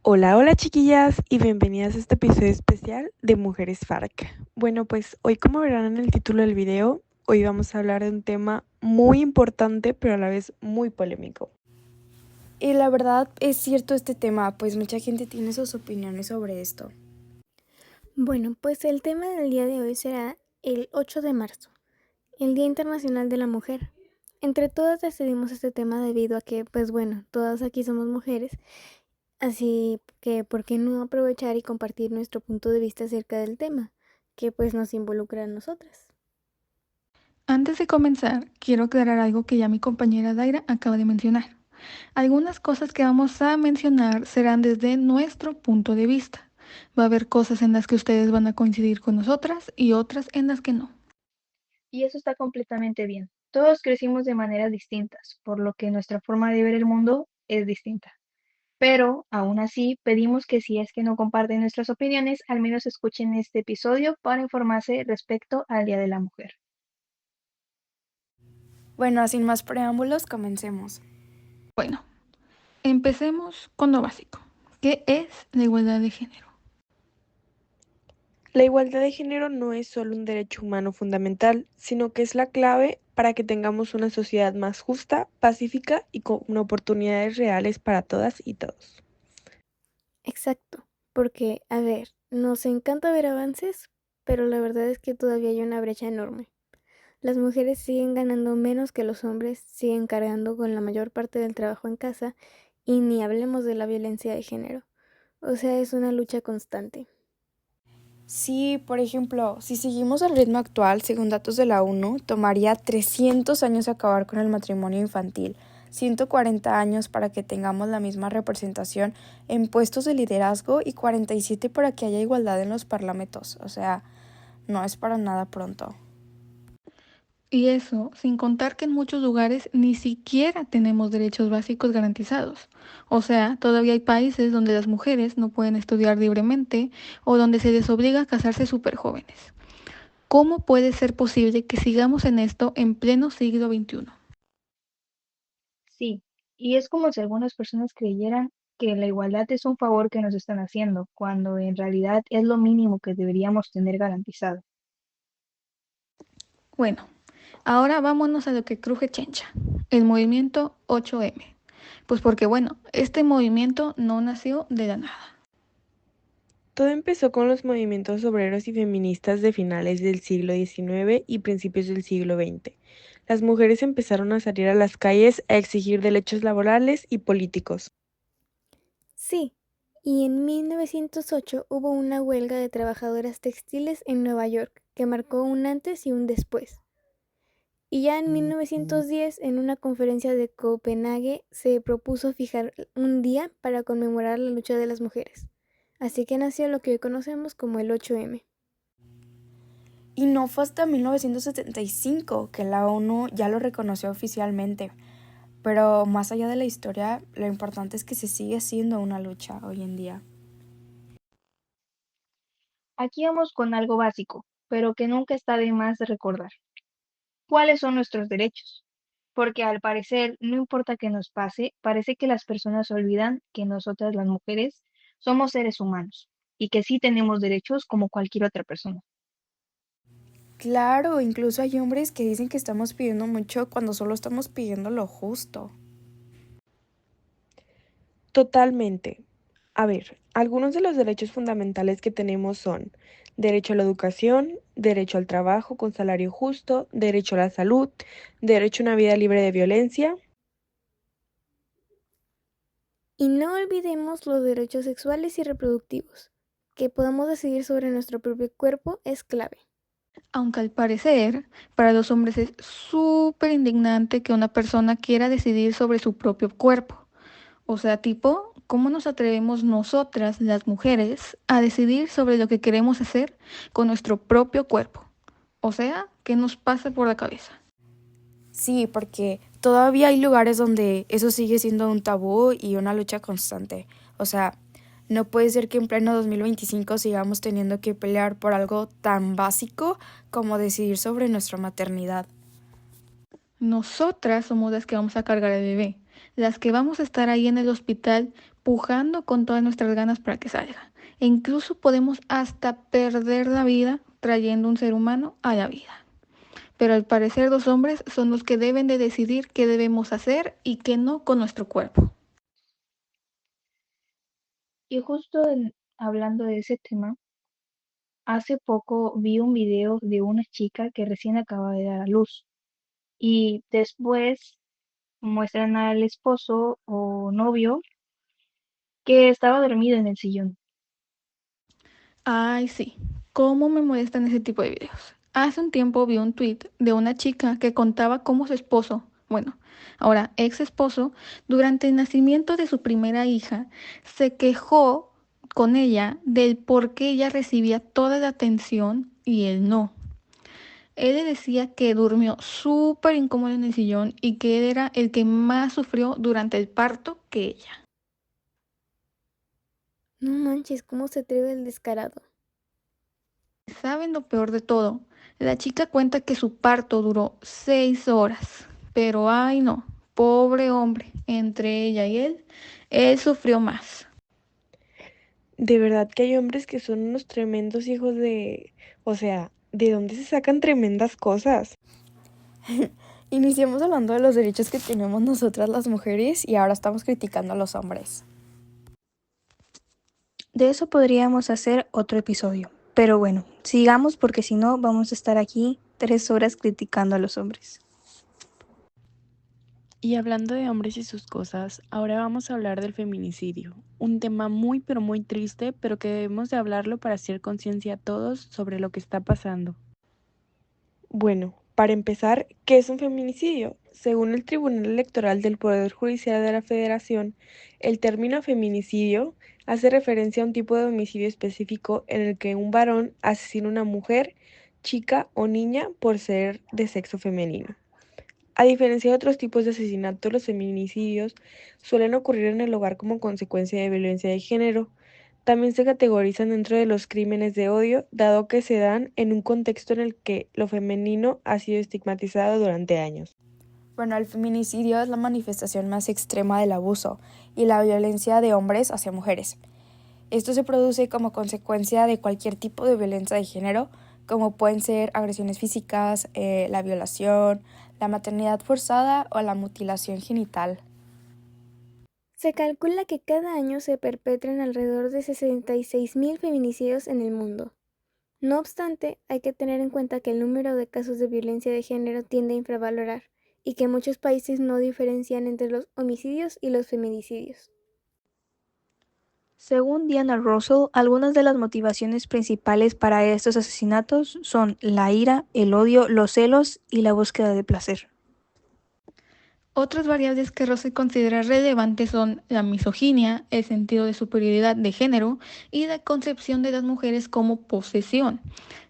Hola, hola chiquillas y bienvenidas a este episodio especial de Mujeres FARC. Bueno, pues hoy como verán en el título del video, hoy vamos a hablar de un tema muy importante pero a la vez muy polémico. Y la verdad es cierto este tema, pues mucha gente tiene sus opiniones sobre esto. Bueno, pues el tema del día de hoy será el 8 de marzo, el Día Internacional de la Mujer. Entre todas decidimos este tema debido a que, pues bueno, todas aquí somos mujeres, así que ¿por qué no aprovechar y compartir nuestro punto de vista acerca del tema, que pues nos involucra a nosotras? Antes de comenzar, quiero aclarar algo que ya mi compañera Daira acaba de mencionar. Algunas cosas que vamos a mencionar serán desde nuestro punto de vista. Va a haber cosas en las que ustedes van a coincidir con nosotras y otras en las que no. Y eso está completamente bien. Todos crecimos de maneras distintas, por lo que nuestra forma de ver el mundo es distinta. Pero, aún así, pedimos que si es que no comparten nuestras opiniones, al menos escuchen este episodio para informarse respecto al Día de la Mujer. Bueno, sin más preámbulos, comencemos. Bueno, empecemos con lo básico. ¿Qué es la igualdad de género? La igualdad de género no es solo un derecho humano fundamental, sino que es la clave para que tengamos una sociedad más justa, pacífica y con oportunidades reales para todas y todos. Exacto, porque, a ver, nos encanta ver avances, pero la verdad es que todavía hay una brecha enorme. Las mujeres siguen ganando menos que los hombres, siguen cargando con la mayor parte del trabajo en casa y ni hablemos de la violencia de género. O sea, es una lucha constante. Sí, por ejemplo, si seguimos al ritmo actual, según datos de la ONU, tomaría 300 años acabar con el matrimonio infantil, 140 años para que tengamos la misma representación en puestos de liderazgo y 47 para que haya igualdad en los parlamentos. O sea, no es para nada pronto. Y eso sin contar que en muchos lugares ni siquiera tenemos derechos básicos garantizados. O sea, todavía hay países donde las mujeres no pueden estudiar libremente o donde se les obliga a casarse súper jóvenes. ¿Cómo puede ser posible que sigamos en esto en pleno siglo XXI? Sí, y es como si algunas personas creyeran que la igualdad es un favor que nos están haciendo, cuando en realidad es lo mínimo que deberíamos tener garantizado. Bueno, ahora vámonos a lo que cruje chencha, el movimiento 8M. Pues porque bueno, este movimiento no nació de la nada. Todo empezó con los movimientos obreros y feministas de finales del siglo XIX y principios del siglo XX. Las mujeres empezaron a salir a las calles a exigir derechos laborales y políticos. Sí, y en 1908 hubo una huelga de trabajadoras textiles en Nueva York que marcó un antes y un después. Y ya en 1910, en una conferencia de Copenhague, se propuso fijar un día para conmemorar la lucha de las mujeres. Así que nació lo que hoy conocemos como el 8M. Y no fue hasta 1975 que la ONU ya lo reconoció oficialmente. Pero más allá de la historia, lo importante es que se sigue siendo una lucha hoy en día. Aquí vamos con algo básico, pero que nunca está de más de recordar. ¿Cuáles son nuestros derechos? Porque al parecer, no importa qué nos pase, parece que las personas olvidan que nosotras las mujeres somos seres humanos y que sí tenemos derechos como cualquier otra persona. Claro, incluso hay hombres que dicen que estamos pidiendo mucho cuando solo estamos pidiendo lo justo. Totalmente. A ver, algunos de los derechos fundamentales que tenemos son derecho a la educación, derecho al trabajo con salario justo, derecho a la salud, derecho a una vida libre de violencia. Y no olvidemos los derechos sexuales y reproductivos. Que podamos decidir sobre nuestro propio cuerpo es clave. Aunque al parecer, para los hombres es súper indignante que una persona quiera decidir sobre su propio cuerpo. O sea, tipo, ¿cómo nos atrevemos nosotras, las mujeres, a decidir sobre lo que queremos hacer con nuestro propio cuerpo? O sea, ¿qué nos pasa por la cabeza? Sí, porque todavía hay lugares donde eso sigue siendo un tabú y una lucha constante. O sea, no puede ser que en pleno 2025 sigamos teniendo que pelear por algo tan básico como decidir sobre nuestra maternidad. Nosotras somos las que vamos a cargar al bebé. las que vamos a estar ahí en el hospital pujando con todas nuestras ganas para que salga. E incluso podemos hasta perder la vida trayendo un ser humano a la vida. Pero al parecer los hombres son los que deben de decidir qué debemos hacer y qué no con nuestro cuerpo. Y justo hablando de ese tema, hace poco vi un video de una chica que recién acaba de dar a luz y después muestran al esposo o novio que estaba dormido en el sillón. Ay, sí, cómo me molestan ese tipo de videos. Hace un tiempo vi un tweet de una chica que contaba cómo su esposo, bueno, ahora ex esposo, durante el nacimiento de su primera hija, se quejó con ella del por qué ella recibía toda la atención y él no. Él le decía que durmió súper incómodo en el sillón y que él era el que más sufrió durante el parto que ella. No manches, ¿cómo se atreve el descarado? ¿Saben lo peor de todo? La chica cuenta que su parto duró 6 horas, pero ay no, pobre hombre, entre ella y él sufrió más. De verdad que hay hombres que son unos tremendos hijos de... O sea, ¿de dónde se sacan tremendas cosas? Iniciamos hablando de los derechos que tenemos nosotras las mujeres y ahora estamos criticando a los hombres. De eso podríamos hacer otro episodio. Pero bueno, sigamos porque si no vamos a estar aquí 3 horas criticando a los hombres. Y hablando de hombres y sus cosas, ahora vamos a hablar del feminicidio, un tema muy pero muy triste, pero que debemos de hablarlo para hacer conciencia a todos sobre lo que está pasando. Bueno, para empezar, ¿qué es un feminicidio? Según el Tribunal Electoral del Poder Judicial de la Federación, el término feminicidio hace referencia a un tipo de homicidio específico en el que un varón asesina a una mujer, chica o niña por ser de sexo femenino. A diferencia de otros tipos de asesinatos, los feminicidios suelen ocurrir en el hogar como consecuencia de violencia de género. También se categorizan dentro de los crímenes de odio, dado que se dan en un contexto en el que lo femenino ha sido estigmatizado durante años. Bueno, el feminicidio es la manifestación más extrema del abuso y la violencia de hombres hacia mujeres. Esto se produce como consecuencia de cualquier tipo de violencia de género, como pueden ser agresiones físicas, la violación, la maternidad forzada o la mutilación genital. Se calcula que cada año se perpetran alrededor de 66.000 feminicidios en el mundo. No obstante, hay que tener en cuenta que el número de casos de violencia de género tiende a infravalorar y que muchos países no diferencian entre los homicidios y los feminicidios. Según Diana Russell, algunas de las motivaciones principales para estos asesinatos son la ira, el odio, los celos y la búsqueda de placer. Otras variables que Russell considera relevantes son la misoginia, el sentido de superioridad de género y la concepción de las mujeres como posesión.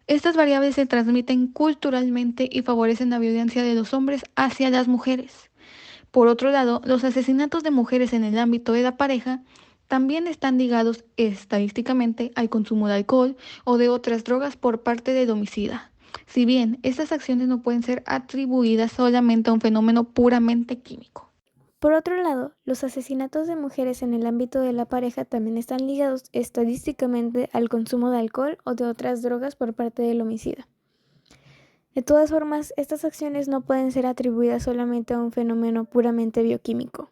Estas variables se transmiten culturalmente y favorecen la violencia de los hombres hacia las mujeres. Por otro lado, los asesinatos de mujeres en el ámbito de la pareja también están ligados estadísticamente al consumo de alcohol o de otras drogas por parte del homicida. Si bien estas acciones no pueden ser atribuidas solamente a un fenómeno puramente químico. Por otro lado, los asesinatos de mujeres en el ámbito de la pareja también están ligados estadísticamente al consumo de alcohol o de otras drogas por parte del homicida. De todas formas, estas acciones no pueden ser atribuidas solamente a un fenómeno puramente bioquímico.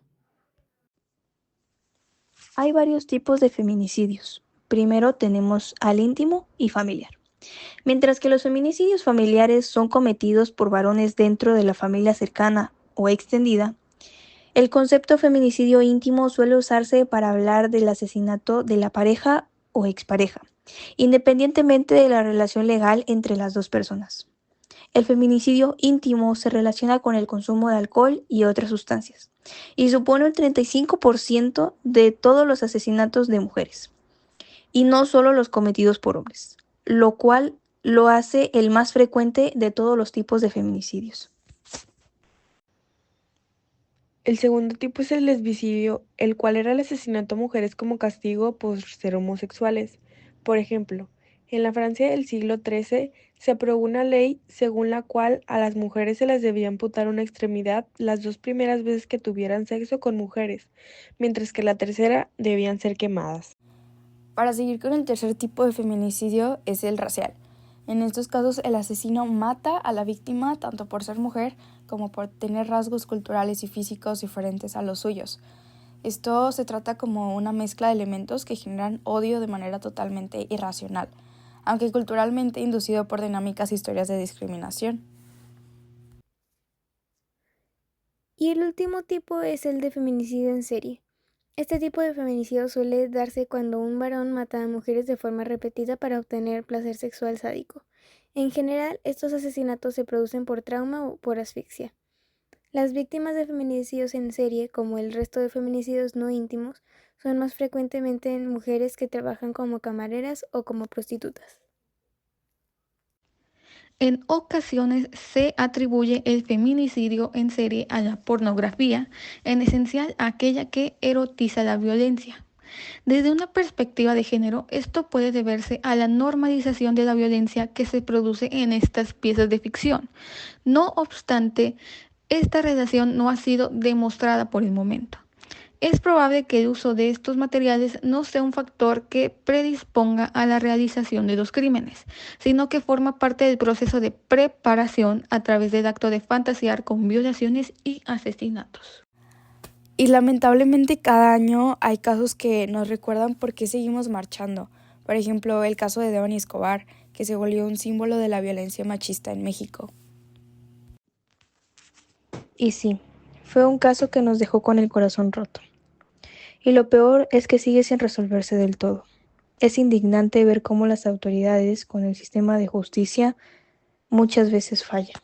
Hay varios tipos de feminicidios. Primero tenemos al íntimo y familiar. Mientras que los feminicidios familiares son cometidos por varones dentro de la familia cercana o extendida, el concepto feminicidio íntimo suele usarse para hablar del asesinato de la pareja o expareja, independientemente de la relación legal entre las dos personas. El feminicidio íntimo se relaciona con el consumo de alcohol y otras sustancias, y supone el 35% de todos los asesinatos de mujeres, y no solo los cometidos por hombres, lo cual lo hace el más frecuente de todos los tipos de feminicidios. El segundo tipo es el lesbicidio, el cual era el asesinato a mujeres como castigo por ser homosexuales. Por ejemplo, En la Francia del siglo XIII se aprobó una ley según la cual a las mujeres se les debía amputar una extremidad las 2 primeras veces que tuvieran sexo con mujeres, mientras que la tercera debían ser quemadas. Para seguir con el tercer tipo de feminicidio es el racial. En estos casos el asesino mata a la víctima tanto por ser mujer como por tener rasgos culturales y físicos diferentes a los suyos. Esto se trata como una mezcla de elementos que generan odio de manera totalmente irracional, aunque culturalmente inducido por dinámicas e historias de discriminación. Y el último tipo es el de feminicidio en serie. Este tipo de feminicidio suele darse cuando un varón mata a mujeres de forma repetida para obtener placer sexual sádico. En general, estos asesinatos se producen por trauma o por asfixia. Las víctimas de feminicidios en serie, como el resto de feminicidios no íntimos, son más frecuentemente en mujeres que trabajan como camareras o como prostitutas. En ocasiones se atribuye el feminicidio en serie a la pornografía, en esencial a aquella que erotiza la violencia. Desde una perspectiva de género, esto puede deberse a la normalización de la violencia que se produce en estas piezas de ficción. No obstante, esta relación no ha sido demostrada por el momento. Es probable que el uso de estos materiales no sea un factor que predisponga a la realización de los crímenes, sino que forma parte del proceso de preparación a través del acto de fantasear con violaciones y asesinatos. Y lamentablemente cada año hay casos que nos recuerdan por qué seguimos marchando. Por ejemplo, el caso de Devani Escobar, que se volvió un símbolo de la violencia machista en México. Y sí, fue un caso que nos dejó con el corazón roto. Y lo peor es que sigue sin resolverse del todo. Es indignante ver cómo las autoridades con el sistema de justicia muchas veces fallan.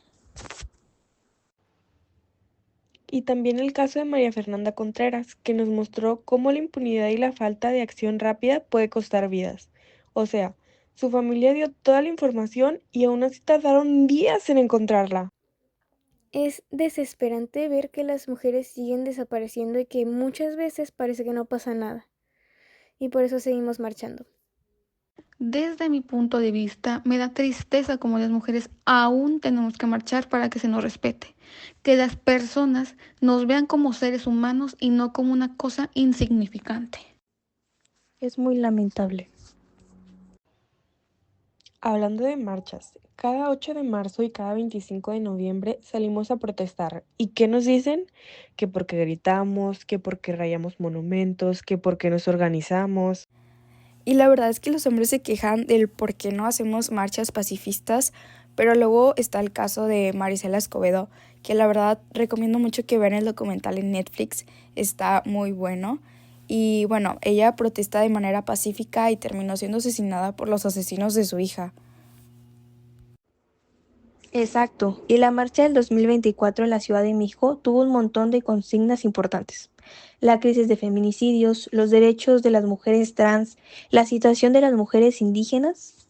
Y también el caso de María Fernanda Contreras, que nos mostró cómo la impunidad y la falta de acción rápida puede costar vidas. O sea, su familia dio toda la información y aún así tardaron días en encontrarla. Es desesperante ver que las mujeres siguen desapareciendo y que muchas veces parece que no pasa nada. Y por eso seguimos marchando. Desde mi punto de vista, me da tristeza como las mujeres aún tenemos que marchar para que se nos respete, que las personas nos vean como seres humanos y no como una cosa insignificante. Es muy lamentable. Hablando de marchas, cada 8 de marzo y cada 25 de noviembre salimos a protestar. ¿Y qué nos dicen? Que porque gritamos, que porque rayamos monumentos, que porque nos organizamos. Y la verdad es que los hombres se quejan del por qué no hacemos marchas pacifistas, pero luego está el caso de Marisela Escobedo, que la verdad recomiendo mucho que vean el documental en Netflix, está muy bueno. Y bueno, ella protesta de manera pacífica y terminó siendo asesinada por los asesinos de su hija. Exacto, y la marcha del 2024 en la Ciudad de México tuvo un montón de consignas importantes. La crisis de feminicidios, los derechos de las mujeres trans, la situación de las mujeres indígenas.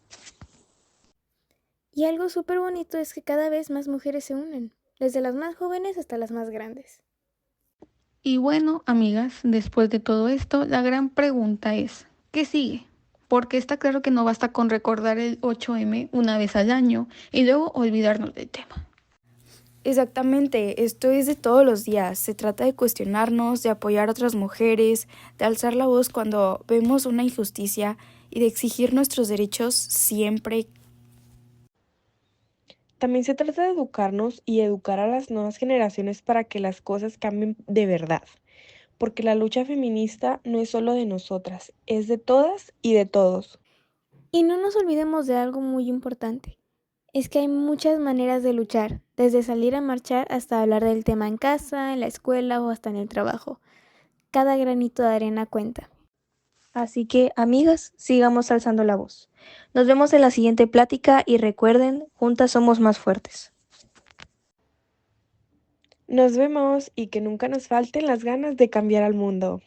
Y algo súper bonito es que cada vez más mujeres se unen, desde las más jóvenes hasta las más grandes. Y bueno, amigas, después de todo esto, la gran pregunta es, ¿qué sigue? Porque está claro que no basta con recordar el 8M una vez al año y luego olvidarnos del tema. Exactamente, esto es de todos los días. Se trata de cuestionarnos, de apoyar a otras mujeres, de alzar la voz cuando vemos una injusticia y de exigir nuestros derechos siempre. También se trata de educarnos y educar a las nuevas generaciones para que las cosas cambien de verdad. Porque la lucha feminista no es solo de nosotras, es de todas y de todos. Y no nos olvidemos de algo muy importante. Es que hay muchas maneras de luchar, desde salir a marchar hasta hablar del tema en casa, en la escuela o hasta en el trabajo. Cada granito de arena cuenta. Así que, amigas, sigamos alzando la voz. Nos vemos en la siguiente plática y recuerden, juntas somos más fuertes. Nos vemos y que nunca nos falten las ganas de cambiar al mundo.